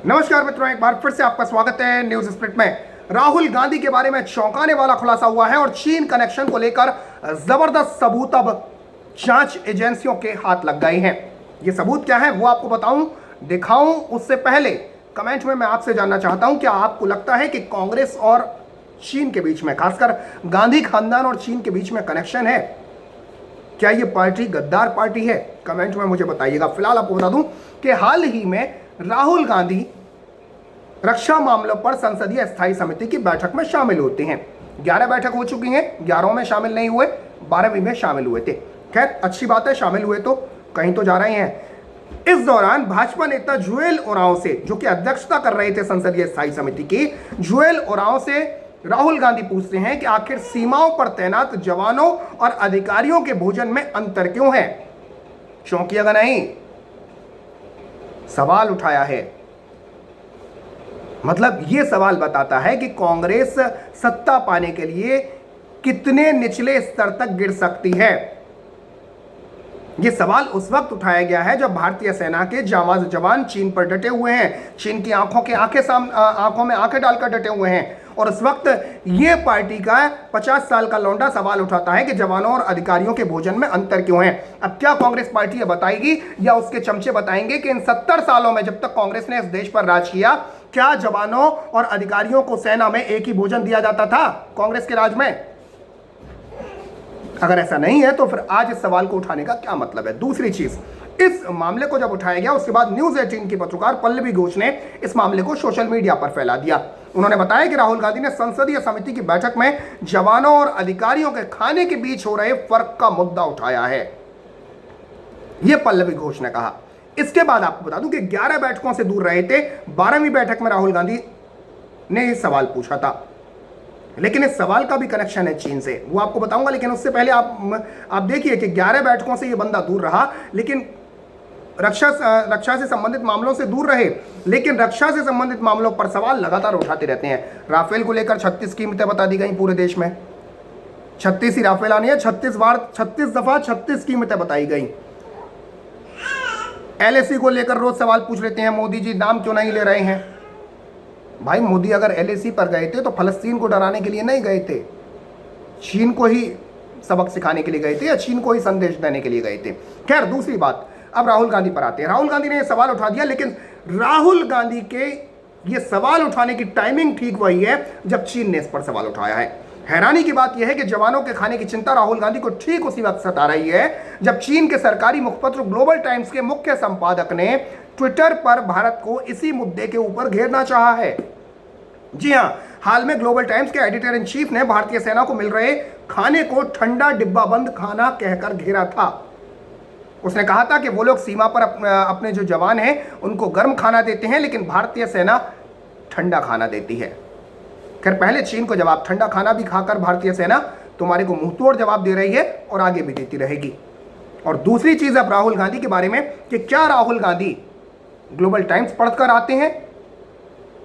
नमस्कार मित्रों, एक बार फिर से आपका स्वागत है न्यूज स्प्लिट में। राहुल गांधी के बारे में चौंकाने वाला खुलासा हुआ है और चीन कनेक्शन को लेकर जबरदस्त सबूत अब जांच एजेंसियों के हाथ लग गए हैं। ये सबूत क्या है वो आपको बताऊं, दिखाऊं, उससे पहले कमेंट में मैं आपसे जानना चाहता हूं, क्या आपको लगता है कि कांग्रेस और चीन के बीच में, खासकर गांधी खानदान और चीन के बीच में कनेक्शन है? क्या ये पार्टी गद्दार पार्टी है? कमेंट में मुझे बताइएगा। फिलहाल आपको बता दूं कि हाल ही में राहुल गांधी रक्षा मामलों पर संसदीय स्थायी समिति की बैठक में शामिल होते हैं। 11 बैठक हो चुकी हैं, 11 में शामिल नहीं हुए, 12वीं में शामिल हुए थे। खैर अच्छी बात है, शामिल हुए तो कहीं तो जा रहे हैं। इस दौरान भाजपा नेता जुएल ओरांव से, जो कि अध्यक्षता कर रहे थे संसदीय स्थायी समिति की, जुएल ओरांव से राहुल गांधी पूछते हैं कि आखिर सीमाओं पर तैनात जवानों और अधिकारियों के भोजन में अंतर क्यों है? चौंकिएगा नहीं, सवाल उठाया है। मतलब यह सवाल बताता है कि कांग्रेस सत्ता पाने के लिए कितने निचले स्तर तक गिर सकती है। यह सवाल उस वक्त उठाया गया है जब भारतीय सेना के जाबाज जवान चीन पर डटे हुए हैं, चीन की आंखों में आंखें डालकर डटे हुए हैं। और उस वक्त यह पार्टी का 50 साल का लौंडा सवाल उठाता है कि जवानों और अधिकारियों के भोजन में अंतर क्यों है। अब क्या कांग्रेस पार्टी यह बताएगी या उसके चमचे बताएंगे कि इन 70 सालों में जब तक कांग्रेस ने इस देश पर राज किया, क्या जवानों और अधिकारियों को सेना में एक ही भोजन दिया जाता था कांग्रेस के राज में? अगर ऐसा नहीं है तो फिर आज इस सवाल को उठाने का क्या मतलब है? दूसरी चीज, इस मामले को जब उठाया गया उसके बाद न्यूज 18 की पत्रकार पल्लवी घोष ने इस मामले को सोशल मीडिया पर फैला दिया। उन्होंने बताया कि राहुल गांधी ने संसदीय समिति की बैठक में जवानों और अधिकारियों के खाने के बीच हो रहे फर्क का मुद्दा उठाया है, यह पल्लवी घोष ने कहा। इसके बाद आपको बता दूं कि 11 बैठकों से दूर रहे थे। 12वीं बैठक में राहुल गांधी ने यह सवाल पूछा था, लेकिन इस सवाल का भी कनेक्शन है चीन से, वो आपको बताऊंगा। लेकिन उससे पहले आप देखिए कि 11 बैठकों से ये बंदा दूर रहा, लेकिन रक्षा से संबंधित मामलों से दूर रहे, लेकिन रक्षा से संबंधित मामलों पर सवाल लगातार उठाते रहते हैं। राफेल को लेकर 36 कीमतें बता दी गई पूरे देश में। 36 ही राफेल आनी है, 36 बार, 36 दफा 36 कीमतें बताई गई। एलएसी को लेकर रोज सवाल पूछ लेते हैं, मोदी जी दाम क्यों नहीं ले रहे हैं? भाई मोदी अगर एलएसी पर गए थे तो फलस्तीन को डराने के लिए नहीं गए थे, चीन को ही सबक सिखाने के लिए गए थे या चीन को ही संदेश देने के लिए गए थे। खैर दूसरी बात, अब राहुल गांधी पर आते हैं। राहुल गांधी ने यह सवाल उठा दिया, लेकिन राहुल गांधी के ये सवाल उठाने की टाइमिंग ठीक वही है जब चीन ने इस पर सवाल उठाया है। हैरानी की बात यह है कि जवानों के खाने की चिंता राहुल गांधी को ठीक उसी वक्त सता रही है जब चीन के सरकारी मुखपत्र ग्लोबल टाइम्स के मुख्य संपादक ने ट्विटर पर भारत को इसी मुद्दे के ऊपर घेरना चाहा है। जी हां, हाल में ग्लोबल टाइम्स के एडिटर इन चीफ ने भारतीय सेना को मिल रहे खाने को ठंडा डिब्बाबंद खाना कहकर घेरा था। उसने कहा था कि वो लोग सीमा पर अपने जो जवान हैं उनको गर्म खाना देते हैं, लेकिन भारतीय सेना ठंडा खाना देती है। खैर पहले चीन को जवाब, ठंडा खाना भी खाकर भारतीय सेना तुम्हारे को मुंहतोड़ जवाब दे रही है और आगे भी देती रहेगी। और दूसरी चीज अब राहुल गांधी के बारे में कि क्या राहुल गांधी ग्लोबल टाइम्स पढ़कर आते हैं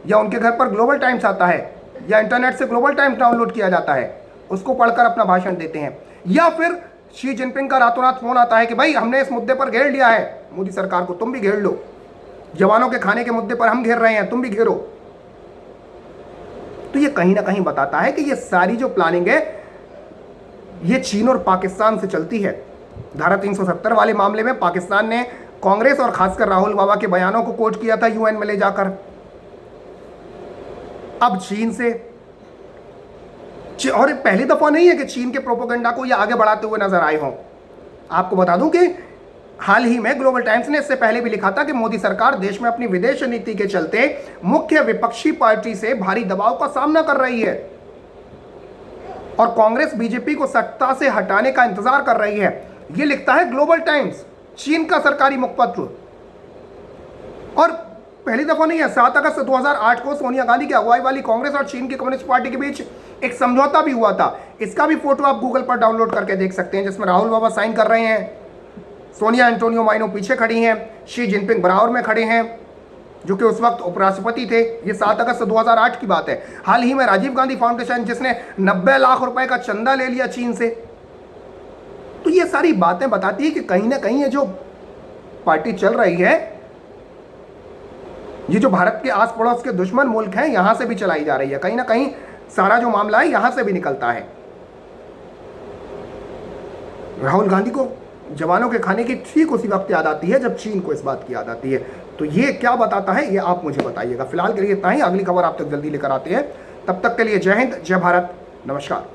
या उनके घर पर ग्लोबल टाइम्स आता है या इंटरनेट से ग्लोबल टाइम्स डाउनलोड किया जाता है, उसको पढ़कर अपना भाषण देते हैं, या फिर शी जिनपिंग का रातों रात फोन आता है कि भाई हमने इस मुद्दे पर घेर लिया है मोदी सरकार को, तुम भी घेर लो, जवानों के खाने के मुद्दे पर हम घेर रहे हैं, तुम भी घेरो। तो ये कहीं ना कहीं बताता है कि ये सारी जो प्लानिंग है ये चीन और पाकिस्तान से चलती है। धारा 370 वाले मामले में पाकिस्तान ने कांग्रेस और खासकर राहुल बाबा के बयानों को कोट किया था यूएन में ले जाकर। अब चीन से, और पहली दफा नहीं है कि चीन के प्रोपेगेंडा को ये आगे बढ़ाते हुए नजर आए हों। आपको बता दूं कि हाल ही में ग्लोबल टाइम्स ने इससे पहले भी लिखा था कि मोदी सरकार देश में अपनी विदेश नीति के चलते मुख्य विपक्षी पार्टी से भारी दबाव का सामना कर रही है और कांग्रेस बीजेपी को सत्ता से हटाने का इंतजार कर रही है। यह लिखता है ग्लोबल टाइम्स, चीन का सरकारी मुखपत्र। और पहली दफा नहीं है, 7 अगस्त 2008 को सोनिया गांधी की अगुवाई वाली कांग्रेस और चीन की कम्युनिस्ट पार्टी के बीच एक समझौता भी हुआ था। इसका भी फोटो आप गूगल पर डाउनलोड करके देख सकते हैं, जिसमें राहुल बाबा साइन कर रहे हैं, सोनिया एंटोनियो माइनो पीछे खड़ी हैं, शी जिनपिंग बराबर में खड़े हैं, जो कि उस वक्त उपराष्ट्रपति थे। ये 7 अगस्त 2008 की बात है। हाल ही में राजीव गांधी फाउंडेशन, जिसने 90 लाख रुपए का चंदा ले लिया चीन से। तो ये सारी बातें बताती है कि कहीं ना कहीं ये जो पार्टी चल रही है ये जो भारत के आस पड़ोस के दुश्मन मुल्क हैं, यहां से भी चलाई जा रही है। कहीं ना कहीं सारा जो मामला है यहां से भी निकलता है। राहुल गांधी को जवानों के खाने की ठीक उसी वक्त याद आती है जब चीन को इस बात की याद आती है। तो ये क्या बताता है, ये आप मुझे बताइएगा। फिलहाल के लिए इतना ही, अगली खबर आप तक जल्दी लेकर आते हैं। तब तक के लिए जय हिंद, जय भारत, नमस्कार।